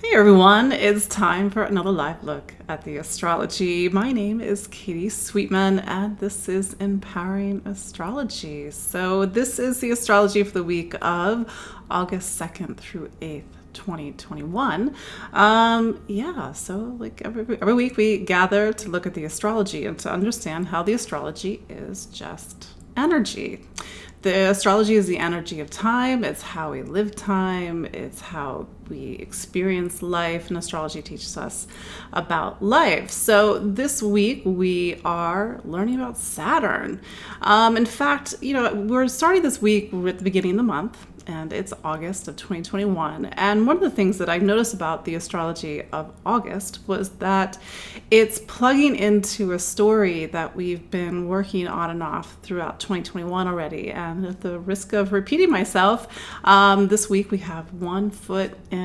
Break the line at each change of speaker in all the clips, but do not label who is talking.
Hey everyone, it's time for another live look at the astrology. My name is Katie Sweetman and this is Empowering Astrology. So this is the astrology for the week of August 2nd through 8th. 2021. So like every week we gather to look at the astrology and to understand how the astrology is just energy. The astrology is the energy of time. It's how we live time. It's how we experience life, and astrology teaches us about life. So this week we are learning about Saturn. In fact, we're starting this week at the beginning of the month, and it's August of 2021. And one of the things that I noticed about the astrology of August was that it's plugging into a story that we've been working on and off throughout 2021 already. And at the risk of repeating myself, this week we have one foot in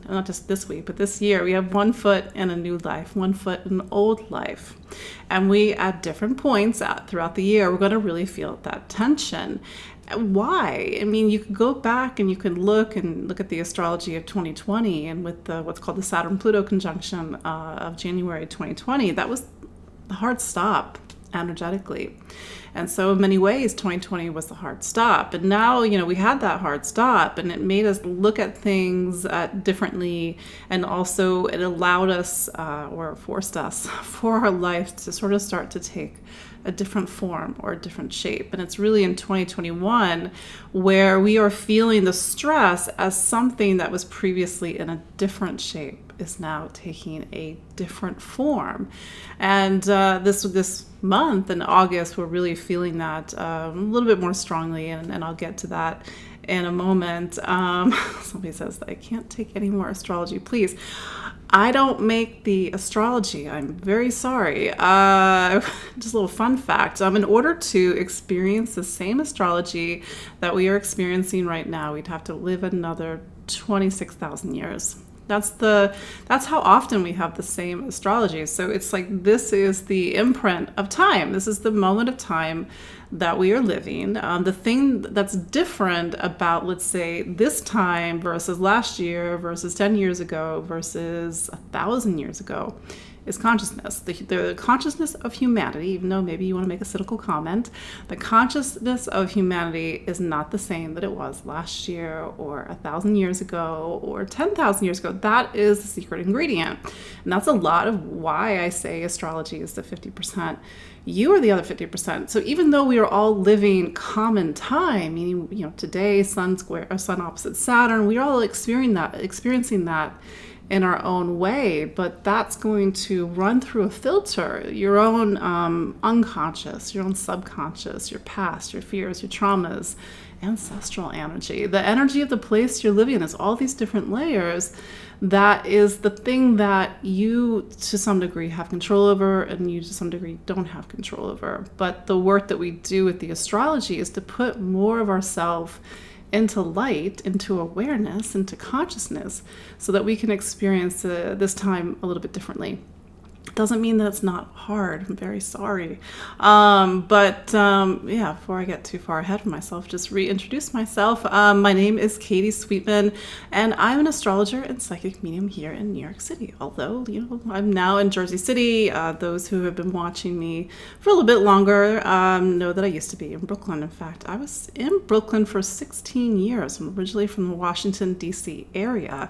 not just this week, but this year, we have one foot in a new life, one foot in an old life. And we, at different points throughout the year, we're going to really feel that tension. Why? I mean, you could go back and you could look at the astrology of 2020 and with what's called the Saturn-Pluto conjunction of January 2020, that was the hard stop energetically. And so in many ways, 2020 was the hard stop. And now, we had that hard stop and it made us look at things differently. And also it allowed us or forced us for our life to sort of start to take a different form or a different shape. And it's really in 2021 where we are feeling the stress as something that was previously in a different shape is now taking a different form. And this month in August, we're really feeling that a little bit more strongly, and I'll get to that in a moment. Somebody says, I can't take any more astrology, please. I don't make the astrology. I'm very sorry. Just a little fun fact. In order to experience the same astrology that we are experiencing right now, we'd have to live another 26,000 years. That's how often we have the same astrology. So it's like this is the imprint of time. This is the moment of time that we are living. The thing that's different about, let's say, this time versus last year versus 10 years ago versus 1,000 years ago is consciousness. The consciousness of humanity, even though maybe you want to make a cynical comment, the consciousness of humanity is not the same that it was last year or 1,000 years ago or 10,000 years ago. That is the secret ingredient. And that's a lot of why I say astrology is the 50%. You are the other 50%. So even though we are all living common time, meaning, today, sun opposite Saturn, we're all experiencing that in our own way, but that's going to run through a filter, your own unconscious, your own subconscious, your past, your fears, your traumas, ancestral energy. The energy of the place you're living in is all these different layers. That is the thing that you, to some degree, have control over, and you, to some degree, don't have control over. But the work that we do with the astrology is to put more of ourselves into light, into awareness, into consciousness, so that we can experience this time a little bit differently. Doesn't mean that it's not hard. I'm very sorry. Before I get too far ahead of myself, just reintroduce myself. My name is Katie Sweetman, and I'm an astrologer and psychic medium here in New York City. Although, I'm now in Jersey City. Those who have been watching me for a little bit longer know that I used to be in Brooklyn. In fact, I was in Brooklyn for 16 years. I'm originally from the Washington, D.C. area.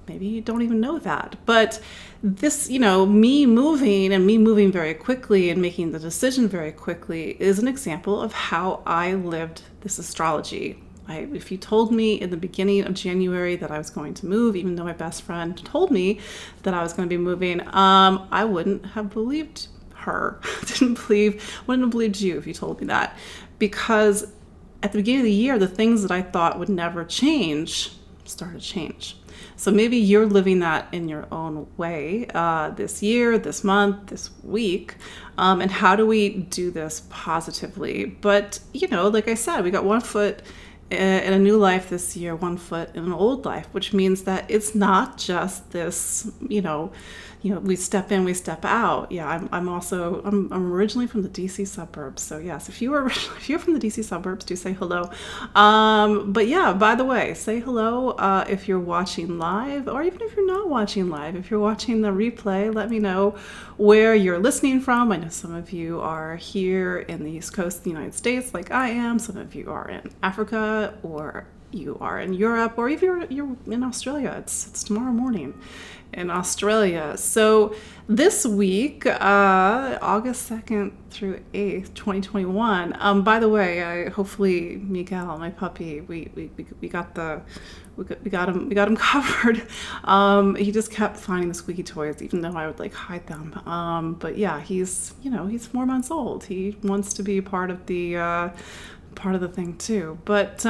Maybe you don't even know that. But this, me moving very quickly and making the decision very quickly is an example of how I lived this astrology. If you told me in the beginning of January that I was going to move, even though my best friend told me that I was going to be moving, I wouldn't have believed her. Wouldn't have believed you if you told me that. Because at the beginning of the year, the things that I thought would never change started to change. So maybe you're living that in your own way this year, this month, this week. And how do we do this positively? But, like I said, we got one foot in a new life this year, one foot in an old life, which means that it's not just this, we step in, we step out. Yeah, I'm originally from the DC suburbs, so yes, if you're from the DC suburbs, do say hello. But yeah, by the way, say hello if you're watching live, or even if you're not watching live. If you're watching the replay, let me know where you're listening from. I know some of you are here in the East Coast of the United States, like I am. Some of you are in Africa, or you are in Europe, or even you're in Australia. It's tomorrow morning in Australia. So this week, August 2nd through 8th, 2021. By the way, hopefully Miguel, my puppy, we got him covered. He just kept finding the squeaky toys, even though I would like hide them. But yeah, he's 4 months old. He wants to be part of the thing too. But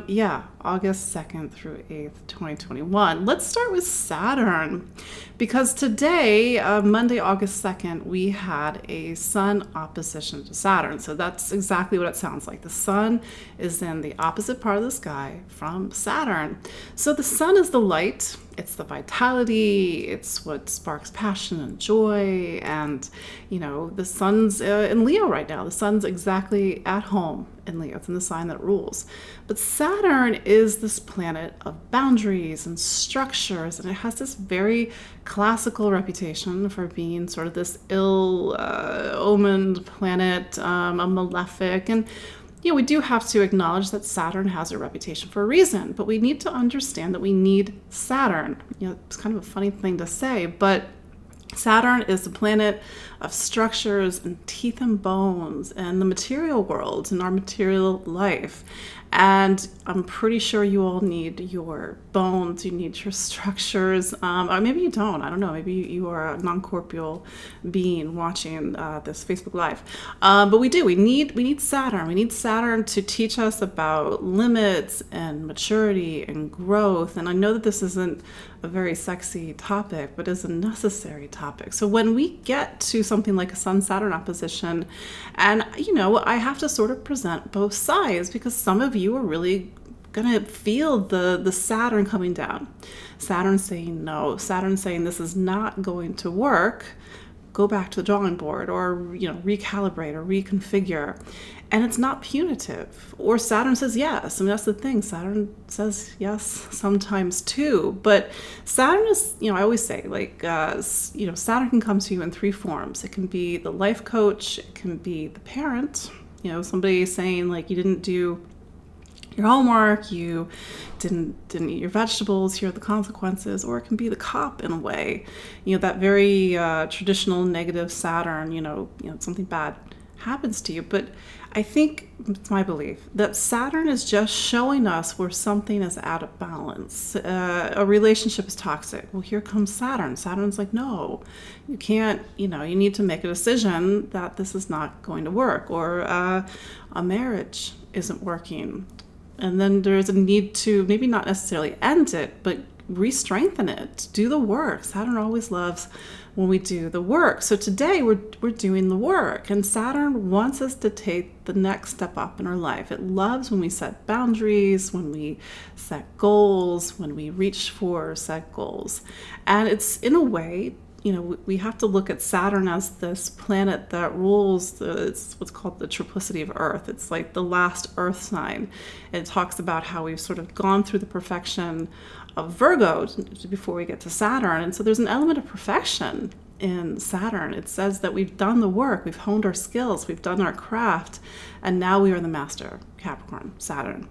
yeah, August 2nd through 8th, 2021. Let's start with Saturn, because today, Monday, August 2nd, we had a Sun opposition to Saturn. So that's exactly what it sounds like. The Sun is in the opposite part of the sky from Saturn. So the Sun is the light, it's the vitality, it's what sparks passion and joy. And, the Sun's in Leo right now. The Sun's exactly at home in Leo. It's in the sign that rules. But Saturn is this planet of boundaries and structures, and it has this very classical reputation for being sort of this ill-omened planet, a malefic. And we do have to acknowledge that Saturn has a reputation for a reason, but we need to understand that we need Saturn. It's kind of a funny thing to say, but Saturn is the planet of structures and teeth and bones and the material world and our material life. And I'm pretty sure you all need your bones, you need your structures, or maybe you don't. I don't know. Maybe you are a non-corporeal being watching this Facebook Live. But we do. We need Saturn. We need Saturn to teach us about limits and maturity and growth. And I know that this isn't a very sexy topic, but is a necessary topic. So when we get to something like a Sun-Saturn opposition, and I have to sort of present both sides, because some of you are really gonna feel the Saturn coming down. Saturn saying no. Saturn saying this is not going to work. Go back to the drawing board, or recalibrate or reconfigure. And it's not punitive. Or Saturn says yes. I mean, that's the thing. Saturn says yes sometimes too. But Saturn is, I always say, Saturn can come to you in three forms. It can be the life coach. It can be the parent. Somebody saying like, you didn't do your homework, you didn't eat your vegetables, here are the consequences. Or it can be the cop in a way, that very traditional negative Saturn, something bad happens to you. But I think it's my belief that Saturn is just showing us where something is out of balance. A relationship is toxic. Well, here comes Saturn. Saturn's like, no, you can't, you need to make a decision that this is not going to work, or a marriage isn't working. And then there's a need to maybe not necessarily end it, but re-strengthen it, do the work. Saturn always loves when we do the work. So today we're doing the work, and Saturn wants us to take the next step up in our life. It loves when we set boundaries, when we set goals, when we reach for set goals. And it's in a way, we have to look at Saturn as this planet that rules it's what's called the triplicity of Earth. It's like the last Earth sign. It talks about how we've sort of gone through the perfection of Virgo before we get to Saturn. And so there's an element of perfection in Saturn. It says that we've done the work, we've honed our skills, we've done our craft, and now we are the master, Capricorn, Saturn.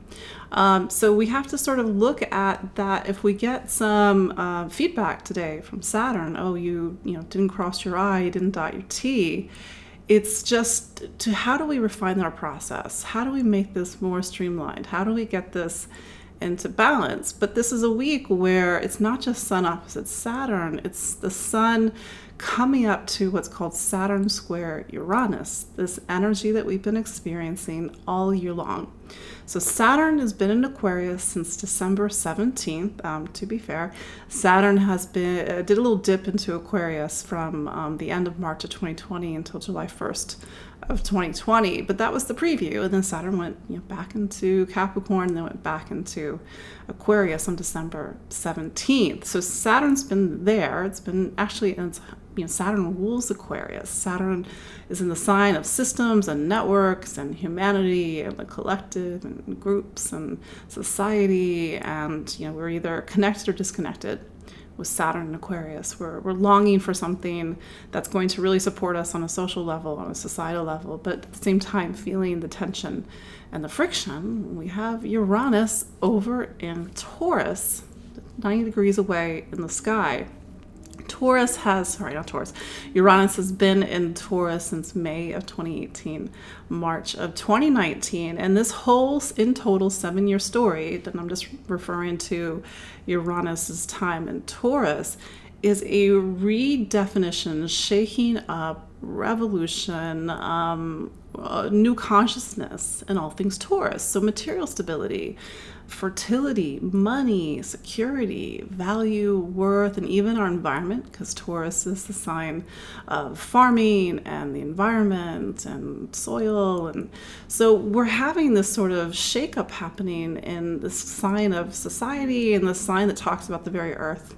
So we have to sort of look at that. If we get some feedback today from Saturn, oh, you didn't cross your I, you didn't dot your T, it's just to how do we refine our process? How do we make this more streamlined? How do we get this into balance? But this is a week where it's not just Sun opposite Saturn, it's the Sun coming up to what's called Saturn square Uranus, this energy that we've been experiencing all year long. So Saturn has been in Aquarius since December 17th. To be fair, Saturn has did a little dip into Aquarius from the end of March of 2020 until July 1st of 2020. But that was the preview. And then Saturn went back into Capricorn and then went back into Aquarius on December 17th. So Saturn's been there. It's been actually, Saturn rules Aquarius. Saturn is in the sign of systems and networks and humanity and the collective and groups and society. And, we're either connected or disconnected with Saturn and Aquarius. We're longing for something that's going to really support us on a social level, on a societal level, but at the same time feeling the tension and the friction. We have Uranus over in Taurus, 90 degrees away in the sky. Uranus has been in Taurus since May of 2018, March of 2019, and this whole, in total, 7-year story, and I'm just referring to Uranus's time in Taurus, is a redefinition, shaking up, revolution, new consciousness in all things Taurus. So material stability, fertility, money, security, value, worth, and even our environment, because Taurus is the sign of farming and the environment and soil. And so we're having this sort of shakeup happening in this sign of society and the sign that talks about the very earth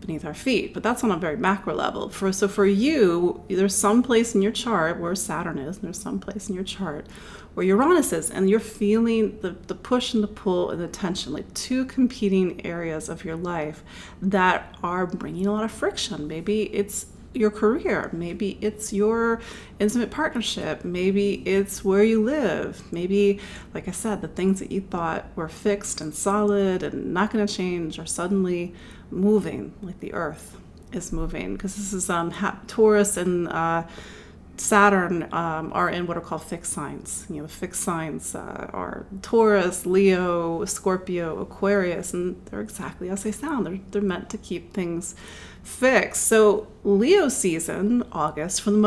beneath our feet. But that's on a very macro level. So for you, there's some place in your chart where Saturn is, and there's some place in your chart where Uranus is, and you're feeling the push and the pull and the tension, like two competing areas of your life that are bringing a lot of friction. Maybe it's your career, maybe it's your intimate partnership, maybe it's where you live, maybe, like I said, the things that you thought were fixed and solid and not going to change are suddenly moving, like the earth is moving, because this is Taurus and Saturn are in what are called fixed signs. The fixed signs are Taurus, Leo, Scorpio, Aquarius, and they're exactly as they sound. They're meant to keep things fixed. So Leo season, August, for the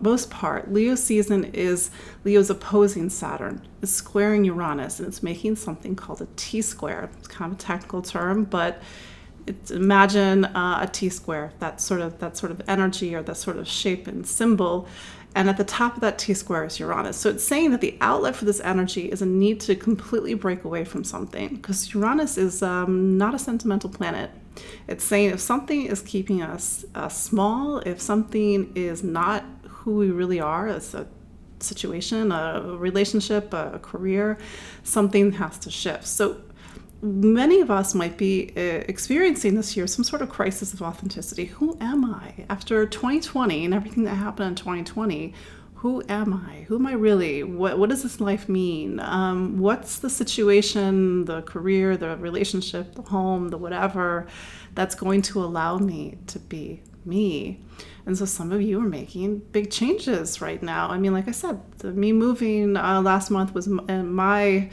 most part, Leo season is Leo's opposing Saturn. It's squaring Uranus, and it's making something called a T-square. It's kind of a technical term, but imagine a T-square, that sort of energy or that sort of shape and symbol. And at the top of that T-square is Uranus. So it's saying that the outlet for this energy is a need to completely break away from something, because Uranus is not a sentimental planet. It's saying if something is keeping us small, if something is not who we really are as a situation, a relationship, a career, something has to shift. So many of us might be experiencing this year some sort of crisis of authenticity. Who am I? After 2020 and everything that happened in 2020, who am I? Who am I really? What does this life mean? What's the situation, the career, the relationship, the home, the whatever that's going to allow me to be me? And so some of you are making big changes right now. I mean, like I said, me moving last month was my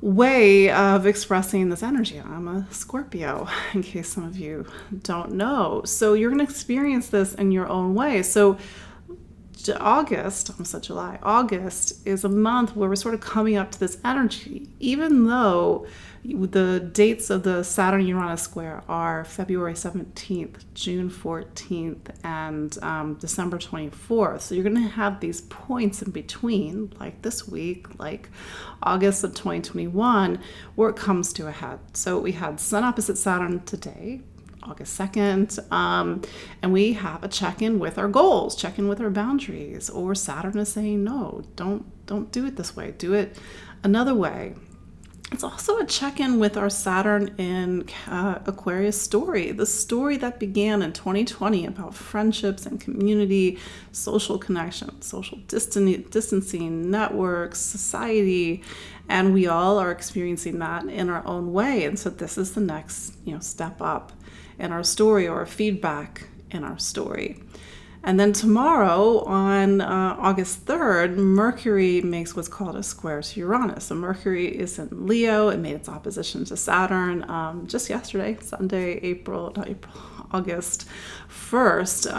way of expressing this energy. I'm a Scorpio, in case some of you don't know. So you're going to experience this in your own way. So August, almost said July, August is a month where we're sort of coming up to this energy, even though the dates of the Saturn-Uranus square are February 17th, June 14th, and December 24th. So you're going to have these points in between, like this week, like August of 2021, where it comes to a head. So we had Sun opposite Saturn today, August 2nd, and we have a check-in with our goals, check-in with our boundaries, or Saturn is saying, no, don't do it this way, do it another way. It's also a check-in with our Saturn in Aquarius story, the story that began in 2020 about friendships and community, social connection, social distancing, networks, society, and we all are experiencing that in our own way. And so this is the next, step up in our story, or feedback in our story. And then tomorrow, on August 3rd, Mercury makes what's called a square to Uranus. So Mercury is in Leo. It made its opposition to Saturn just yesterday, Sunday, August 1st.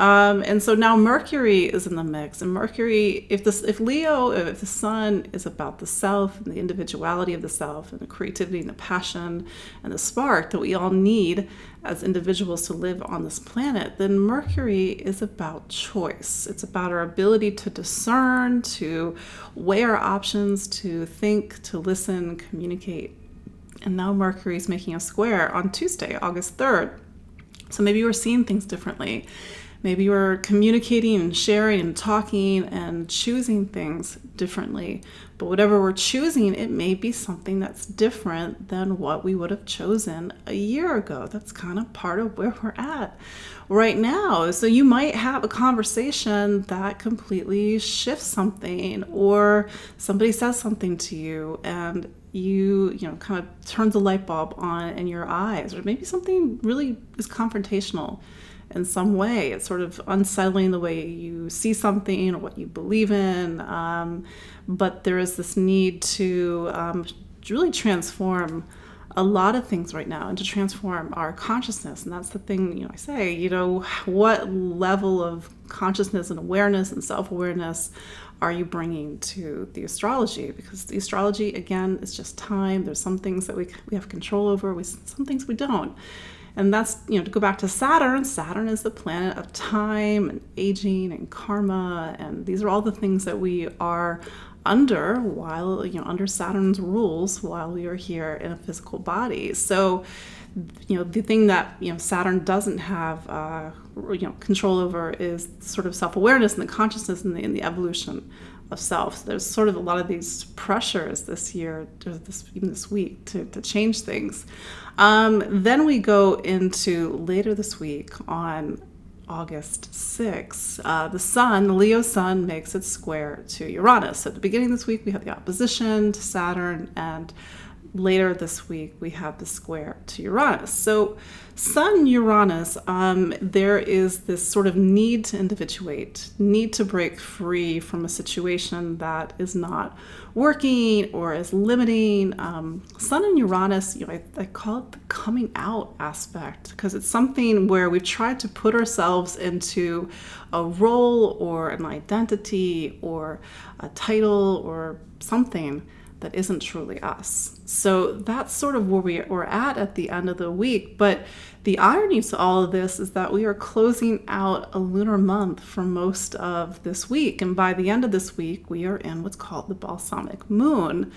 And so now Mercury is in the mix. And Mercury, if the sun is about the self and the individuality of the self and the creativity and the passion and the spark that we all need as individuals to live on this planet, then Mercury is about choice. It's about our ability to discern, to weigh our options, to think, to listen, communicate. And now Mercury is making a square on Tuesday, August 3rd. So maybe we're seeing things differently. Maybe we're communicating and sharing and talking and choosing things differently. But whatever we're choosing, it may be something that's different than what we would have chosen a year ago. That's kind of part of where we're at right now. So you might have a conversation that completely shifts something, or somebody says something to you and you kind of turns a light bulb on in your eyes, or maybe something really is confrontational in some way. It's sort of unsettling the way you see something or what you believe in. But there is this need to really transform a lot of things right now, and to transform our consciousness. And that's the thing, I say, what level of consciousness and awareness and self-awareness are you bringing to the astrology? Because the astrology, again, is just time. There's some things that we have control over, some things we don't. And that's, to go back to Saturn. Saturn is the planet of time and aging and karma. And these are all the things that we are under under Saturn's rules while we are here in a physical body. So, the thing that, Saturn doesn't have, control over is sort of self-awareness and the consciousness and the evolution of self. So there's sort of a lot of these pressures this year, even this week, to change things. Then we go into later this week on August 6th, the Leo sun, makes its square to Uranus. So at the beginning of this week, we have the opposition to Saturn, and later this week, we have the square to Uranus. So Sun Uranus, there is this sort of need to individuate, need to break free from a situation that is not working or is limiting. Sun and Uranus, I call it the coming out aspect, because it's something where we've tried to put ourselves into a role or an identity or a title or something that isn't truly us. So that's sort of where we're at the end of the week. But the irony to all of this is that we are closing out a lunar month for most of this week. And by the end of this week, we are in what's called the balsamic moon.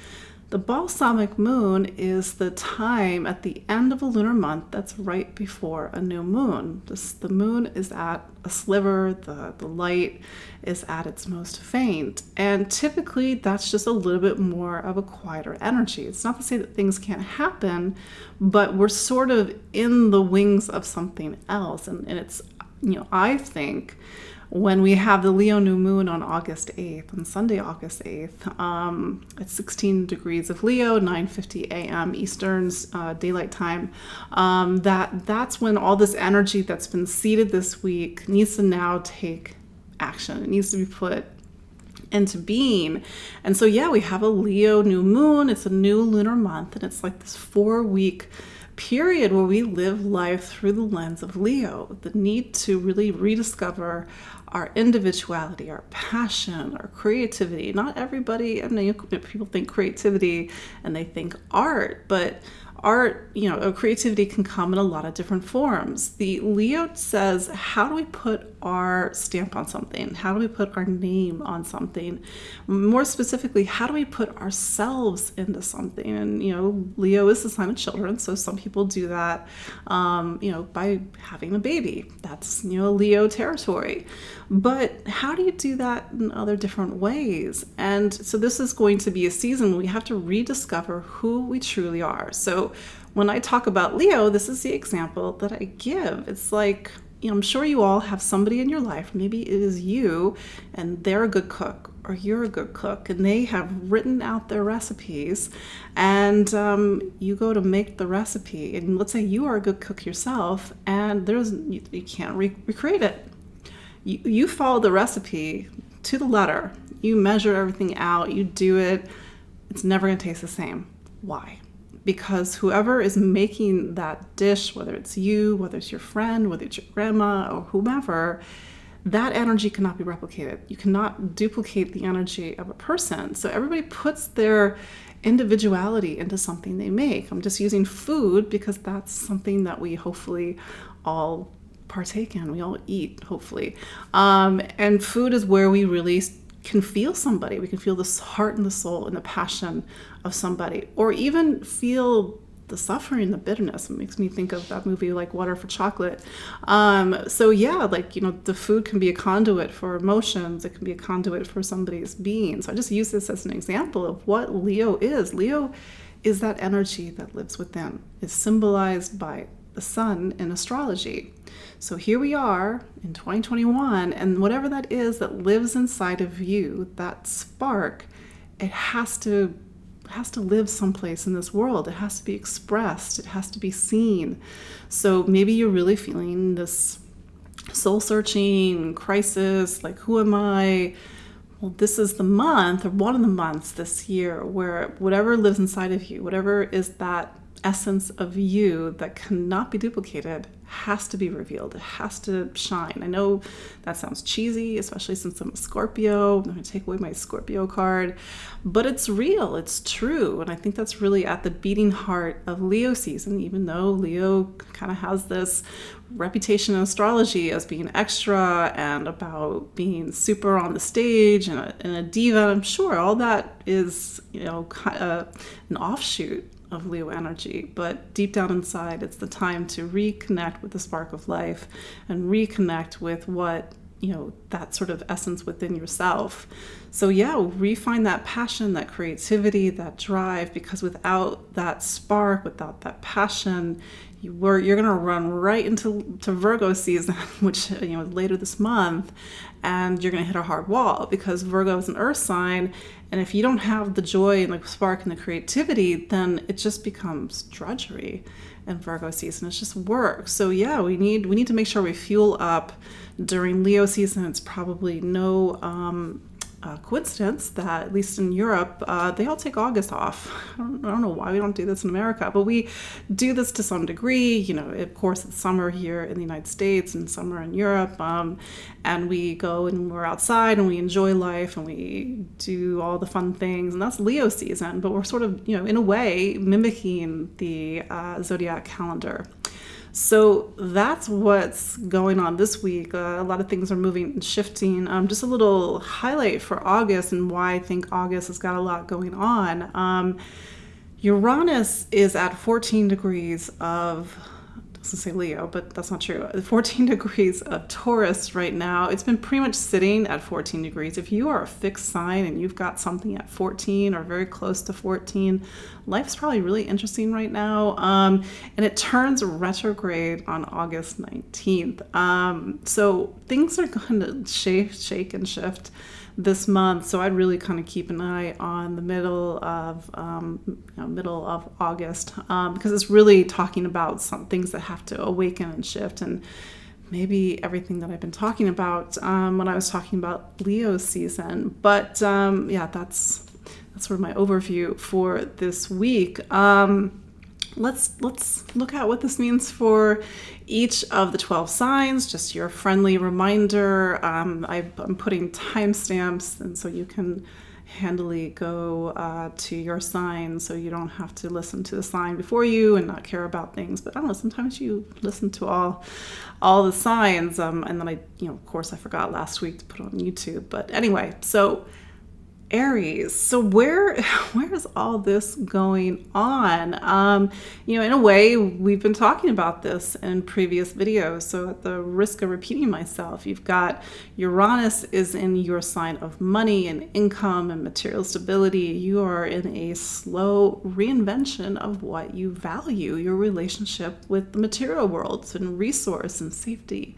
The balsamic moon is the time at the end of a lunar month that's right before a new moon. The moon is at a sliver, the light is at its most faint. And typically that's just a little bit more of a quieter energy. It's not to say that things can't happen, but we're sort of in the wings of something else. And it's, I think, when we have the Leo new moon on August 8th, on Sunday, August 8th, it's 16 degrees of Leo, 9:50 a.m. Eastern's daylight time, that's when all this energy that's been seeded this week needs to now take action. It needs to be put into being. And so, we have a Leo new moon. It's a new lunar month, and it's like this 4-week period where we live life through the lens of Leo, the need to really rediscover our individuality, our passion, our creativity. Not everybody, people think creativity and they think art, but art, creativity can come in a lot of different forms. The Leo says, how do we put our stamp on something? How do we put our name on something? More specifically, how do we put ourselves into something? And, Leo is the sign of children. So some people do that, by having a baby. That's, Leo territory. But how do you do that in other different ways? And so this is going to be a season where we have to rediscover who we truly are. So when I talk about Leo, this is the example that I give. It's like, I'm sure you all have somebody in your life, maybe it is you, and they're a good cook, or you're a good cook, and they have written out their recipes, and you go to make the recipe, and let's say you are a good cook yourself, and you can't recreate it. You follow the recipe to the letter. You measure everything out, you do it. It's never going to taste the same. Why? Because whoever is making that dish, whether it's you, whether it's your friend, whether it's your grandma or whomever, that energy cannot be replicated. You cannot duplicate the energy of a person. So everybody puts their individuality into something they make. I'm just using food because that's something that we hopefully all partake in. We all eat, hopefully. And food is where we really can feel somebody. We can feel the heart and the soul and the passion of somebody, or even feel the suffering, the bitterness. It makes me think of that movie like Water for Chocolate. So yeah, like, the food can be a conduit for emotions. It can be a conduit for somebody's being. So I just use this as an example of what Leo is. Leo is that energy that lives within. It's symbolized by the sun in astrology. So here we are in 2021, and whatever that is that lives inside of you, that spark, it has to live someplace in this world. It has to be expressed. It has to be seen. So maybe you're really feeling this soul-searching crisis, like, who am I? Well, this is the month, or one of the months this year, where whatever lives inside of you, whatever is that essence of you that cannot be duplicated, has to be revealed. It has to shine. I know that sounds cheesy, especially since I'm a Scorpio. I'm going to take away my Scorpio card, but it's real. It's true. And I think that's really at the beating heart of Leo season, even though Leo kind of has this reputation in astrology as being extra and about being super on the stage and a diva. I'm sure all that is, an offshoot of Leo energy, but deep down inside, it's the time to reconnect with the spark of life and reconnect with what, that sort of essence within yourself. So yeah, refine that passion, that creativity, that drive, because without that spark, without that passion, you're going to run right into Virgo season, which, later this month, and you're going to hit a hard wall, because Virgo is an earth sign. And if you don't have the joy and the spark and the creativity, then it just becomes drudgery in Virgo season. It's just work. So yeah, we need to make sure we fuel up during Leo season. It's probably no coincidence that, at least in Europe, they all take August off. I don't know why we don't do this in America, but we do this to some degree. Of course, it's summer here in the United States and summer in Europe, and we go and we're outside and we enjoy life and we do all the fun things, and that's Leo season. But we're sort of, in a way, mimicking the zodiac calendar. So that's what's going on this week. A lot of things are moving and shifting. Just a little highlight for August and why I think August has got a lot going on. Uranus is at 14 degrees of, I was going to say Leo, but that's not true. 14 degrees of Taurus right now. It's been pretty much sitting at 14 degrees. If you are a fixed sign and you've got something at 14 or very close to 14, life's probably really interesting right now. And it turns retrograde on August 19th. So things are going to shake and shift this month. So I'd really kind of keep an eye on the middle of August, because it's really talking about some things that have to awaken and shift, and maybe everything that I've been talking about when I was talking about Leo season. But that's sort of my overview for this week. Let's look at what this means for each of the 12 signs. Just your friendly reminder. I'm putting timestamps, and so you can handily go to your sign, so you don't have to listen to the sign before you and not care about things. But I don't know, sometimes you listen to all the signs, and then I, of course, I forgot last week to put it on YouTube. But anyway, so Aries. So where is all this going on? In a way, we've been talking about this in previous videos. So at the risk of repeating myself, you've got Uranus is in your sign of money and income and material stability. You are in a slow reinvention of what you value, your relationship with the material world and resource and safety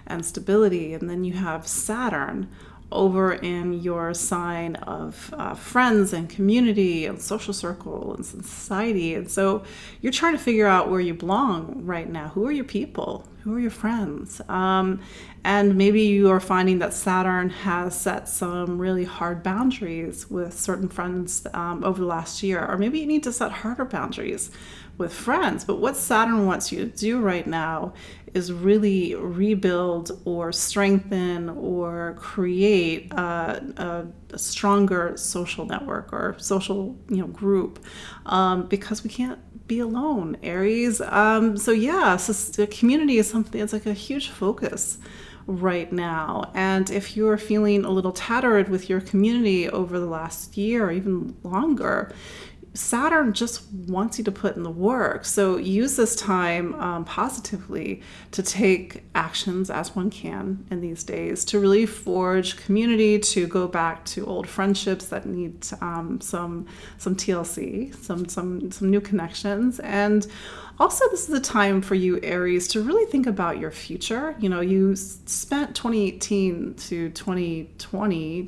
and stability. And then you have Saturn over in your sign of friends and community and social circle and society. And so you're trying to figure out where you belong right now. Who are your people? Who are your friends? And maybe you are finding that Saturn has set some really hard boundaries with certain friends over the last year. Or maybe you need to set harder boundaries with friends. But what Saturn wants you to do right now is really rebuild or strengthen or create a stronger social network or social group, because we can't be alone, Aries. So the community is something, it's like a huge focus right now. And if you're feeling a little tattered with your community over the last year or even longer, Saturn just wants you to put in the work. So use this time positively to take actions as one can in these days to really forge community, to go back to old friendships that need some TLC, some new connections. And also, this is a time for you, Aries, to really think about your future. You spent 2018 to 2020,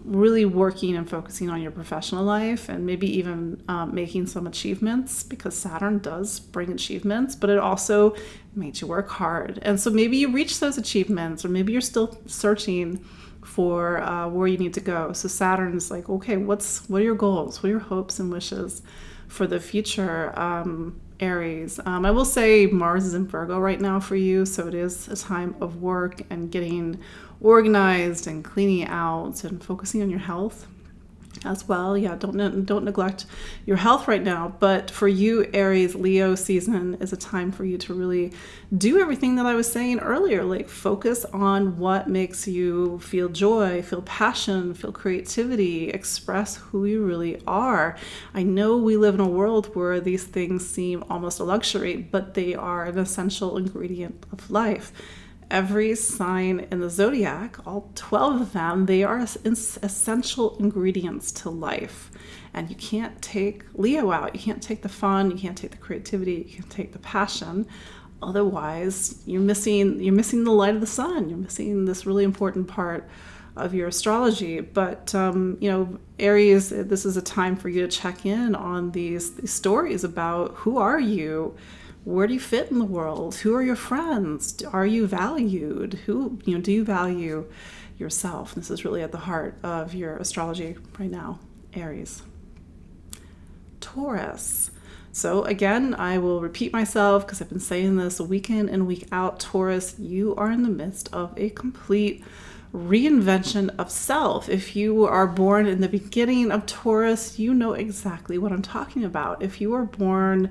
really working and focusing on your professional life and maybe even making some achievements, because Saturn does bring achievements, but it also made you work hard. And so maybe you reach those achievements, or maybe you're still searching for where you need to go. So Saturn's like, okay, what are your goals? What are your hopes and wishes for the future, Aries? I will say Mars is in Virgo right now for you, so it is a time of work and getting organized and cleaning out and focusing on your health as well. Yeah, don't neglect your health right now. But for you, Aries, Leo season is a time for you to really do everything that I was saying earlier, like focus on what makes you feel joy, feel passion, feel creativity, express who you really are. I know we live in a world where these things seem almost a luxury, but they are an essential ingredient of life. Every sign in the zodiac, all 12 of them, they are essential ingredients to life. And you can't take Leo out. You can't take the fun. You can't take the creativity. You can't take the passion. Otherwise, you're missing the light of the sun. You're missing this really important part of your astrology. But Aries, this is a time for you to check in on these stories about who are you. Where do you fit in the world? Who are your friends? Are you valued? Do you value yourself? This is really at the heart of your astrology right now, Aries. Taurus. So again, I will repeat myself because I've been saying this week in and week out. Taurus, you are in the midst of a complete reinvention of self. If you are born in the beginning of Taurus, you know exactly what I'm talking about. If you are born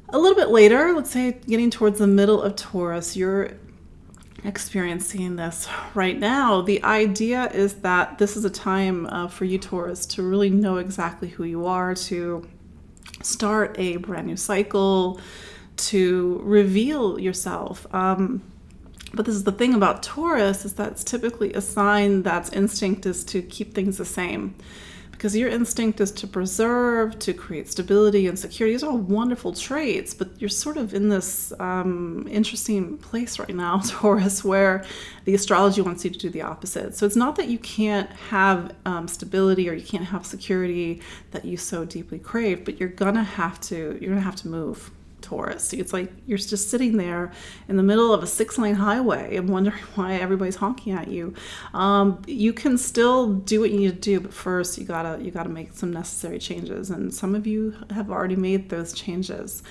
a little bit later, let's say getting towards the middle of Taurus, you're experiencing this right now. The idea is that this is a time for you, Taurus, to really know exactly who you are, to start a brand new cycle, to reveal yourself. But this is the thing about Taurus, is that it's typically a sign that's instinct is to keep things the same. Because your instinct is to preserve, to create stability and security. These are all wonderful traits, but you're sort of in this interesting place right now, Taurus, where the astrology wants you to do the opposite. So it's not that you can't have stability or you can't have security that you so deeply crave, but you're gonna have to move, Taurus. It's like you're just sitting there in the middle of a 6-lane highway and wondering why everybody's honking at you. You can still do what you need to do, but first you gotta make some necessary changes, and some of you have already made those changes.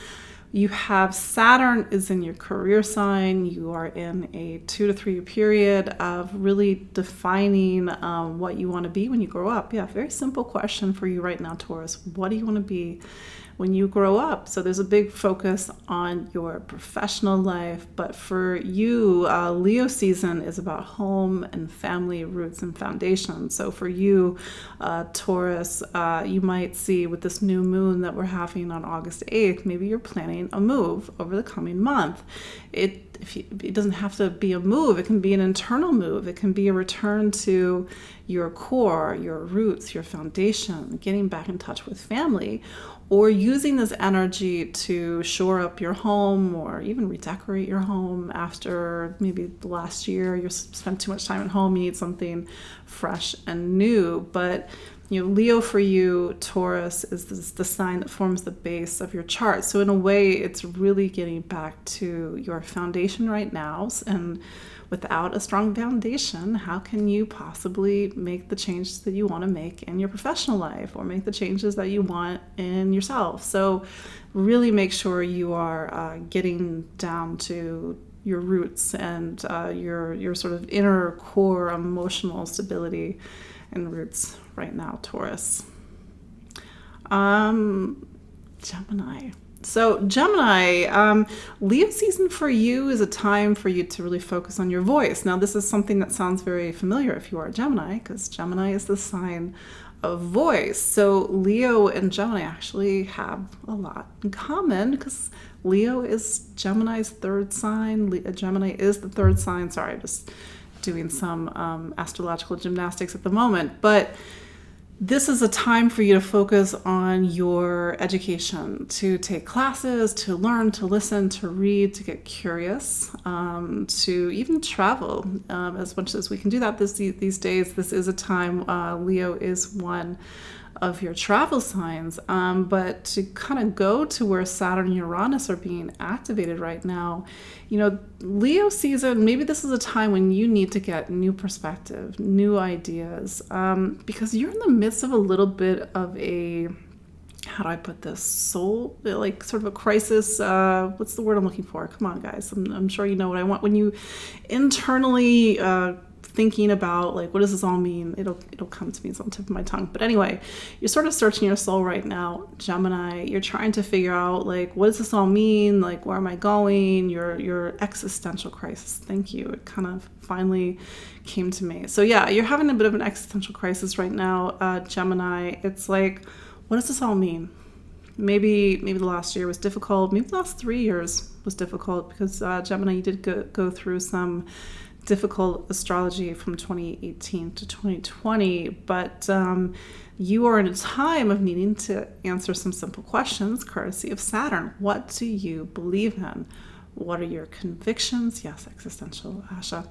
You have Saturn is in your career sign. You are in a 2 to 3 year period of really defining what you want to be when you grow up. Yeah, very simple question for you right now, Taurus. What do you want to be when you grow up? So there's a big focus on your professional life, but for you, Leo season is about home and family roots and foundation. So for you, Taurus, you might see with this new moon that we're having on August 8th, maybe you're planning a move over the coming month. it doesn't have to be a move. It can be an internal move. It can be a return to your core, your roots, your foundation, getting back in touch with family, or using this energy to shore up your home or even redecorate your home after maybe the last year you spent too much time at home. You need something fresh and new. But Leo for you, Taurus, is the sign that forms the base of your chart. So in a way, it's really getting back to your foundation right now. And without a strong foundation, how can you possibly make the changes that you want to make in your professional life or make the changes that you want in yourself? So really make sure you are getting down to your roots and your sort of inner core emotional stability and roots right now, Taurus. Gemini. So Gemini, Leo season for you is a time for you to really focus on your voice. Now, this is something that sounds very familiar if you are a Gemini, because Gemini is the sign of voice. So Leo and Gemini actually have a lot in common, because Leo is Gemini's third sign. Gemini is the third sign. Sorry, I'm just doing some astrological gymnastics at the moment. But this is a time for you to focus on your education, to take classes, to learn, to listen, to read, to get curious, to even travel as much as we can do that these days. This is a time, Leo is one of your travel signs, but to kind of go to where Saturn and Uranus are being activated right now, Leo season, maybe this is a time when you need to get new perspective, new ideas, because you're in the midst of a little bit of a, how do I put this, soul, like sort of a crisis. What's the word I'm looking for? Come on, guys. I'm sure you know what I want. When you internally thinking about, like, what does this all mean? It'll come to me. It's on the tip of my tongue. But anyway, you're sort of searching your soul right now, Gemini. You're trying to figure out, like, what does this all mean? Like, where am I going? Your existential crisis. Thank you. It kind of finally came to me. So yeah, you're having a bit of an existential crisis right now, Gemini. It's like, what does this all mean? Maybe the last year was difficult. Maybe the last 3 years was difficult, because Gemini, you did go through some difficult astrology from 2018 to 2020, but you are in a time of needing to answer some simple questions courtesy of Saturn. What do you believe in? What are your convictions? Yes, existential, Asha.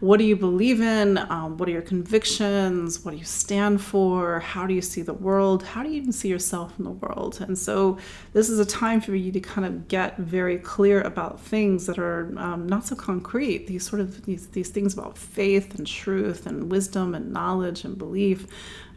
What do you believe in? What are your convictions? What do you stand for? How do you see the world? How do you even see yourself in the world? And so this is a time for you to kind of get very clear about things that are not so concrete. These things about faith and truth and wisdom and knowledge and belief.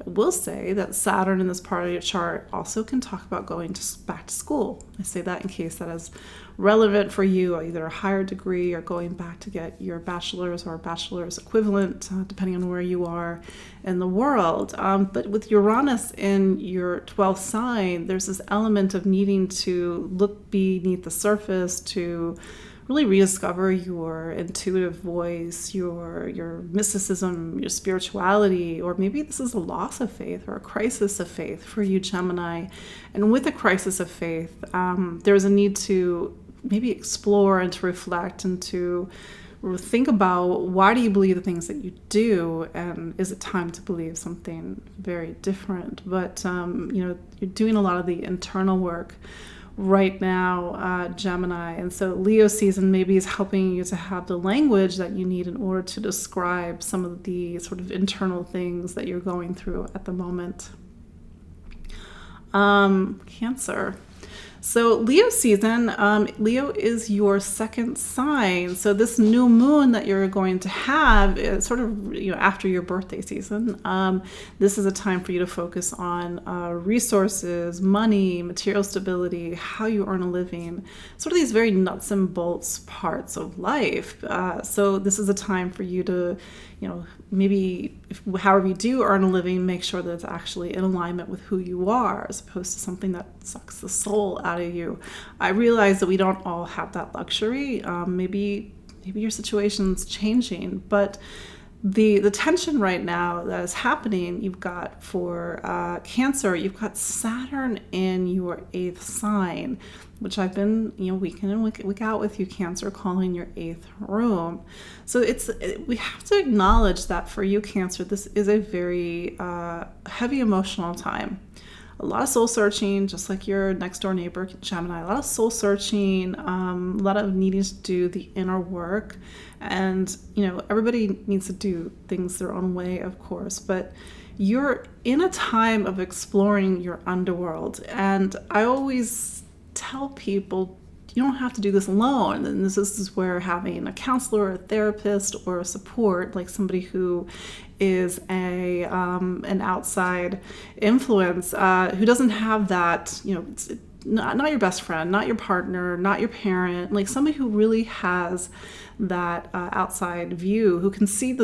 I will say that Saturn in this part of your chart also can talk about going back to school. I say that in case that is relevant for you, either a higher degree or going back to get your bachelor's or bachelor's equivalent, depending on where you are in the world. But with Uranus in your 12th sign, there's this element of needing to look beneath the surface, to really rediscover your intuitive voice, your mysticism, your spirituality, or maybe this is a loss of faith or a crisis of faith for you, Gemini. And with a crisis of faith, there's a need to maybe explore and to reflect and to think about, why do you believe the things that you do, and is it time to believe something very different? But you're doing a lot of the internal work right now, Gemini, and so Leo season maybe is helping you to have the language that you need in order to describe some of the sort of internal things that you're going through at the moment. Cancer. So Leo season, Leo is your second sign. So this new moon that you're going to have is sort of, after your birthday season. This is a time for you to focus on resources, money, material stability, how you earn a living, sort of these very nuts and bolts parts of life. So this is a time for you to, maybe however you do earn a living, make sure that it's actually in alignment with who you are, as opposed to something that sucks the soul out of you. I realize that we don't all have that luxury. Maybe your situation's changing, but the tension right now that is happening, you've got for Cancer, you've got Saturn in your 8th sign, which I've been, week in and week out with you, Cancer, calling your 8th room. So we have to acknowledge that for you, Cancer, this is a very heavy emotional time. A lot of soul searching, just like your next door neighbor, Gemini. A lot of soul searching, a lot of needing to do the inner work. And, everybody needs to do things their own way, of course. But you're in a time of exploring your underworld. And I always tell people, you don't have to do this alone. And this is where having a counselor, a therapist, or a support, like somebody who is an outside influence, who doesn't have that, it's not your best friend, not your partner, not your parent, like somebody who really has that outside view, who can see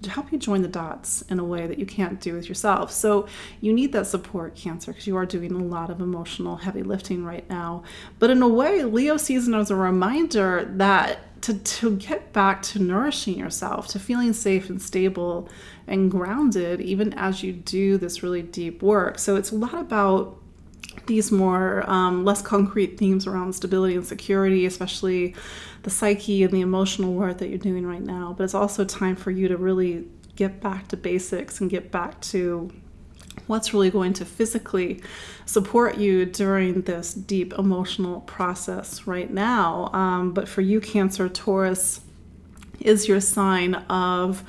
help you join the dots in a way that you can't do with yourself. So you need that support, Cancer, because you are doing a lot of emotional heavy lifting right now. But in a way, Leo season as a reminder that to get back to nourishing yourself, to feeling safe and stable and grounded, even as you do this really deep work. So it's a lot about these more less concrete themes around stability and security, especially the psyche and the emotional work that you're doing right now. But it's also time for you to really get back to basics and get back to what's really going to physically support you during this deep emotional process right now. But for you, Cancer, Taurus is your sign of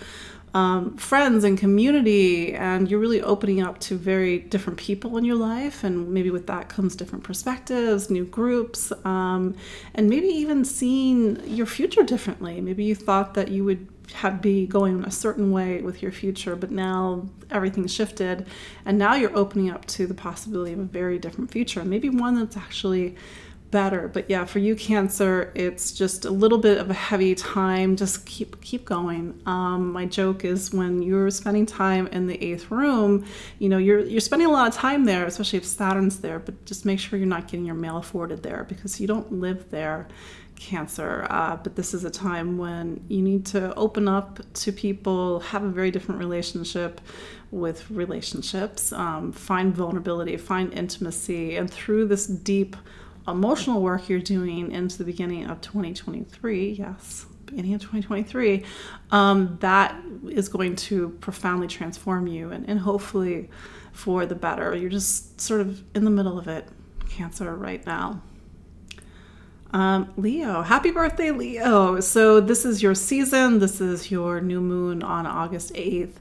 friends and community, and you're really opening up to very different people in your life, and maybe with that comes different perspectives, new groups, and maybe even seeing your future differently. Maybe you thought that you would be going a certain way with your future, but now everything's shifted, and now you're opening up to the possibility of a very different future, maybe one that's actually better. But yeah, for you, Cancer, it's just a little bit of a heavy time. Just keep going. My joke is when you're spending time in the 8th room, you're spending a lot of time there, especially if Saturn's there, but just make sure you're not getting your mail forwarded there, because you don't live there, Cancer. But this is a time when you need to open up to people, have a very different relationship with relationships, find vulnerability, find intimacy, and through this deep emotional work you're doing into the beginning of 2023, yes, beginning of 2023, that is going to profoundly transform you and hopefully for the better. You're just sort of in the middle of it, Cancer, right now. Leo, happy birthday, Leo. So this is your season. This is your new moon on August 8th.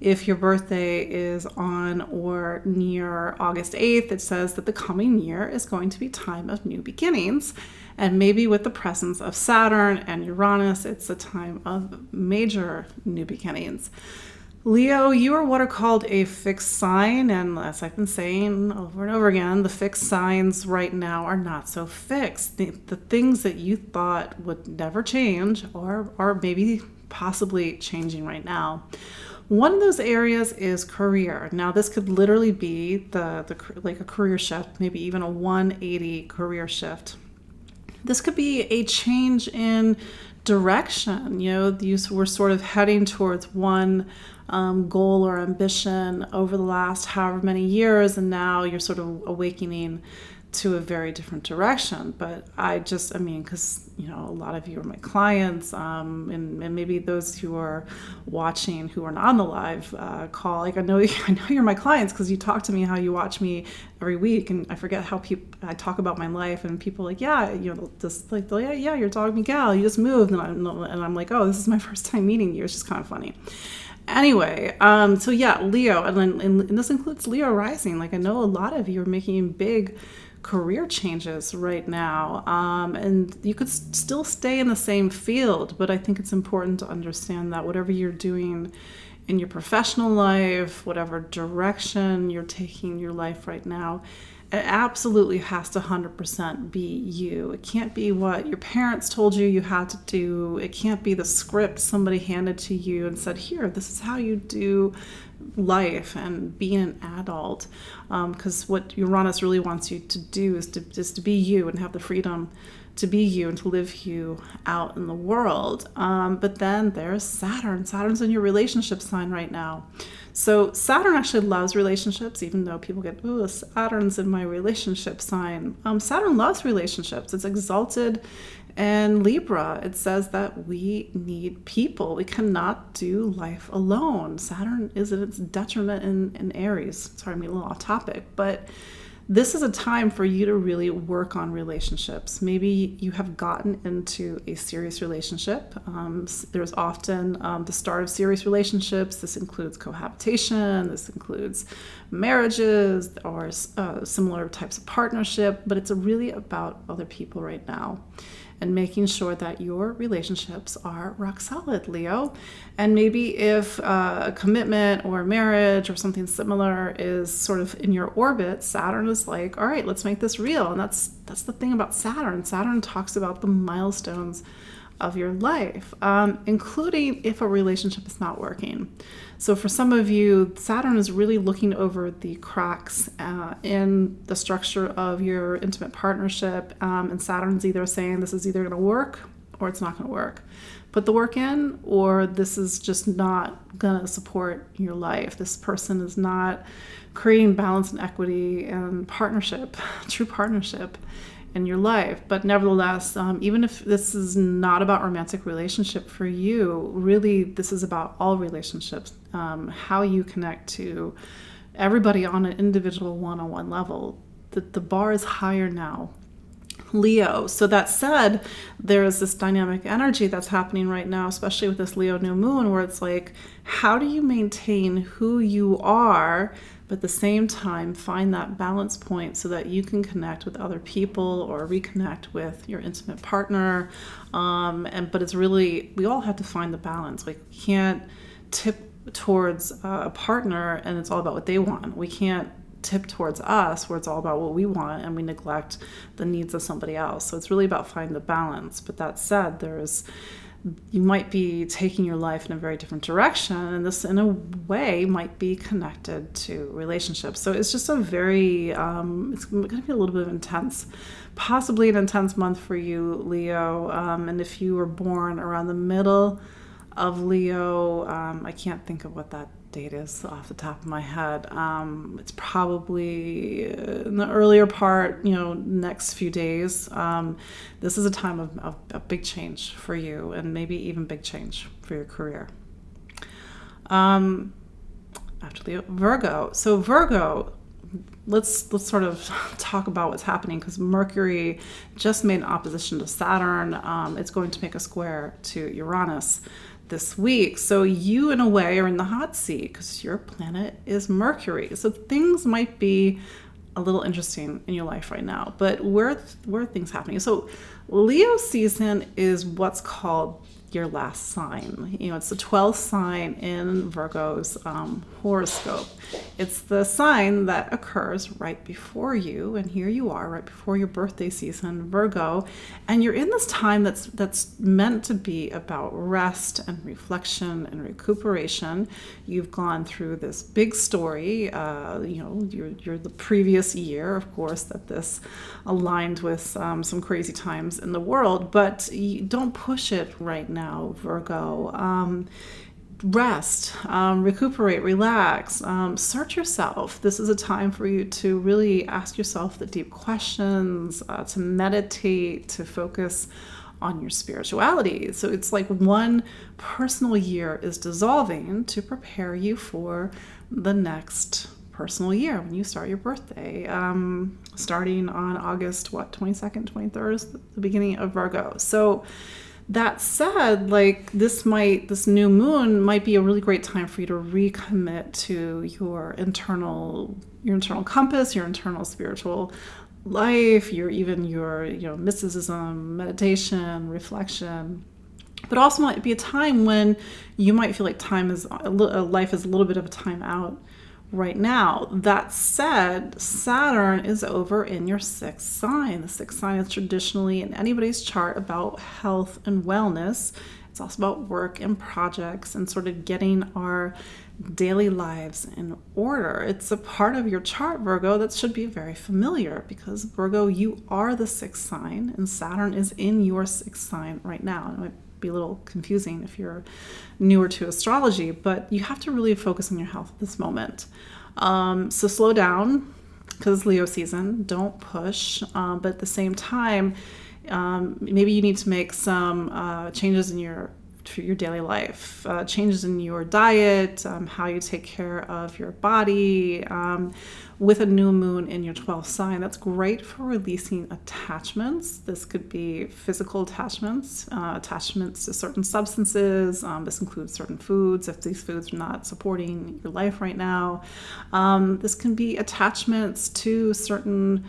If your birthday is on or near August 8th, it says that the coming year is going to be time of new beginnings. And maybe with the presence of Saturn and Uranus, it's a time of major new beginnings. Leo, you are what are called a fixed sign. And as I've been saying over and over again, the fixed signs right now are not so fixed. The things that you thought would never change are maybe possibly changing right now. One of those areas is career. Now, this could literally be like a career shift, maybe even a 180 career shift. This could be a change in direction. You were sort of heading towards one goal or ambition over the last however many years, and now you're sort of awakening to a very different direction. But because a lot of you are my clients, and maybe those who are watching who are not on the live call, like I know you're my clients because you talk to me how you watch me every week, and I forget how I talk about my life, and people are like, yeah, just like, yeah, you're Dog Miguel, you just moved, and I'm like, oh, this is my first time meeting you. It's just kind of funny. Anyway, so yeah, Leo, and this includes Leo rising. Like I know a lot of you are making big career changes right now, and you could still stay in the same field, but I think it's important to understand that whatever you're doing in your professional life, whatever direction you're taking your life right now, it absolutely has to 100% be you. It can't be what your parents told you had to do. It can't be the script somebody handed to you and said, here, this is how you do life and being an adult, because what Uranus really wants you to do is to be you and have the freedom to be you and to live you out in the world. But then there's Saturn. Saturn's in your relationship sign right now. So Saturn actually loves relationships, even though people get, oh, Saturn's in my relationship sign. Saturn loves relationships. It's exalted in Libra. It says that we need people. We cannot do life alone. Saturn is at its detriment in Aries. Sorry, I'm getting a little off topic, but this is a time for you to really work on relationships. Maybe you have gotten into a serious relationship. There's often the start of serious relationships. This includes cohabitation. This includes marriages or similar types of partnership. But it's really about other people right now and making sure that your relationships are rock solid, Leo. And maybe if a commitment or marriage or something similar is sort of in your orbit, Saturn is like, all right, let's make this real. And that's the thing about Saturn. Saturn talks about the milestones of your life, including if a relationship is not working. So for some of you, Saturn is really looking over the cracks in the structure of your intimate partnership. And Saturn's either saying this is either going to work or it's not going to work. Put the work in, or this is just not going to support your life. This person is not creating balance and equity and partnership, true partnership in your life. But nevertheless, even if this is not about romantic relationship for you, really this is about all relationships, how you connect to everybody on an individual one-on-one level. The bar is higher now, Leo. So that said, there is this dynamic energy that's happening right now, especially with this Leo new moon, where it's like, how do you maintain who you are, but at the same time find that balance point so that you can connect with other people or reconnect with your intimate partner. But it's really, we all have to find the balance. We can't tip towards a partner and it's all about what they want. We can't tip towards us where it's all about what we want and we neglect the needs of somebody else. So it's really about finding the balance. But that said, you might be taking your life in a very different direction, and this in a way might be connected to relationships. So it's just a very, it's going to be a little bit of intense, possibly an intense month for you, Leo. And if you were born around the middle of Leo, I can't think of what that date is off the top of my head. It's probably in the earlier part, next few days. This is a time of big change for you, and maybe even big change for your career. After Leo, Virgo. So Virgo, let's sort of talk about what's happening, because Mercury just made an opposition to Saturn. It's going to make a square to Uranus this week. So you, in a way, are in the hot seat because your planet is Mercury. So things might be a little interesting in your life right now. But where are things happening? So Leo season is what's called your last sign. It's the 12th sign in Virgo's horoscope. It's the sign that occurs right before you, and here you are right before your birthday season, Virgo, and you're in this time that's meant to be about rest and reflection and recuperation. You've gone through this big story, you're the previous year, of course, that this aligned with some crazy times in the world, but you don't push it right now, Virgo. Rest, recuperate, relax, search yourself. This is a time for you to really ask yourself the deep questions, to meditate, to focus on your spirituality. So it's like one personal year is dissolving to prepare you for the next personal year when you start your birthday, starting on August 22nd, 23rd is the beginning of Virgo. So that said, this new moon might be a really great time for you to recommit to your internal compass, your internal spiritual life, your mysticism, meditation, reflection. But also might be a time when you might feel like life is a little bit of a time out right now. That said, Saturn is over in your sixth sign. The sixth sign is traditionally in anybody's chart about health and wellness. It's also about work and projects and sort of getting our daily lives in order. It's a part of your chart, Virgo, that should be very familiar, because Virgo, you are the sixth sign, and Saturn is in your sixth sign right now. It might be a little confusing if you're newer to astrology, but you have to really focus on your health at this moment. So slow down, because it's Leo season. Don't push, but at the same time, maybe you need to make some changes in your daily life, changes in your diet, how you take care of your body. With a new moon in your 12th sign, that's great for releasing attachments. This could be physical attachments, attachments to certain substances. This includes certain foods, if these foods are not supporting your life right now. This can be attachments to certain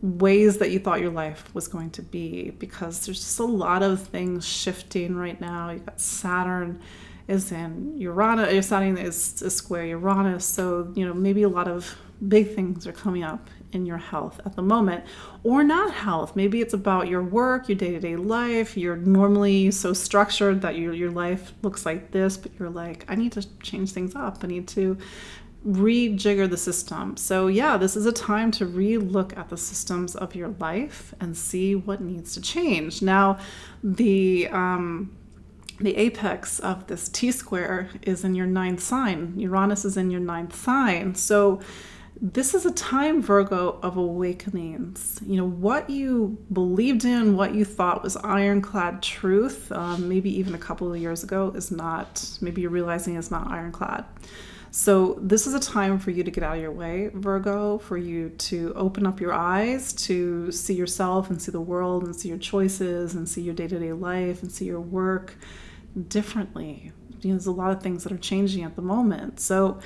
ways that you thought your life was going to be, because there's just a lot of things shifting right now. You've got Saturn is in Uranus, Saturn is square Uranus, so maybe a lot of big things are coming up in your health at the moment, or not health. Maybe it's about your work, your day-to-day life. You're normally so structured that your life looks like this, but you're like, I need to change things up. I need to rejigger the system. So yeah, this is a time to re-look at the systems of your life and see what needs to change. Now, the apex of this T-square is in your ninth sign. Uranus is in your ninth sign. So this is a time, Virgo, of awakenings. What you believed in, what you thought was ironclad truth, maybe even a couple of years ago, is not, maybe you're realizing it's not ironclad. So this is a time for you to get out of your way, Virgo, for you to open up your eyes to see yourself and see the world and see your choices and see your day-to-day life and see your work differently. There's a lot of things that are changing at the moment. So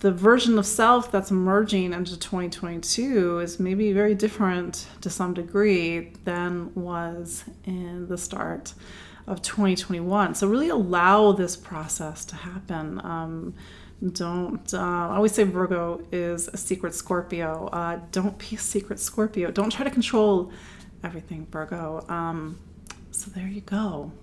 the version of self that's emerging into 2022 is maybe very different to some degree than was in the start of 2021. So really allow this process to happen. I always say Virgo is a secret Scorpio. Don't be a secret Scorpio. Don't try to control everything, Virgo. So there you go.